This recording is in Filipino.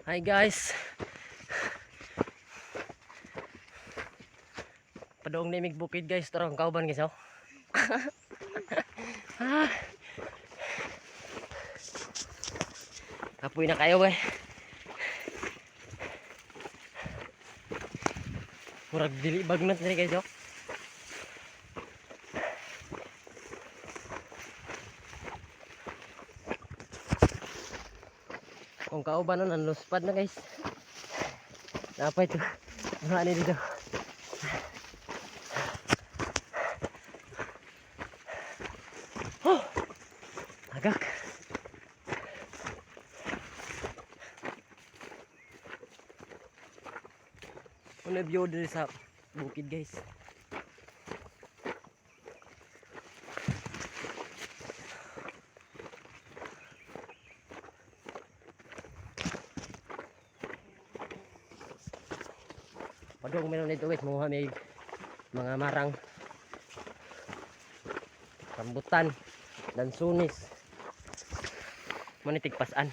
Hi guys. Padong nimig bukid guys, tarong kauban guys oh. Ah. Kapoy na kayo eh. Murag dili bagnat ni guys oh. Kung kauban na nanluspad na guys. Apa itu? Ano dito? Oh! Agak. Ano view dito sa bukid guys. Padong meron dito guys, may mga marang, rambutan, dan sunis. Manitig pasan.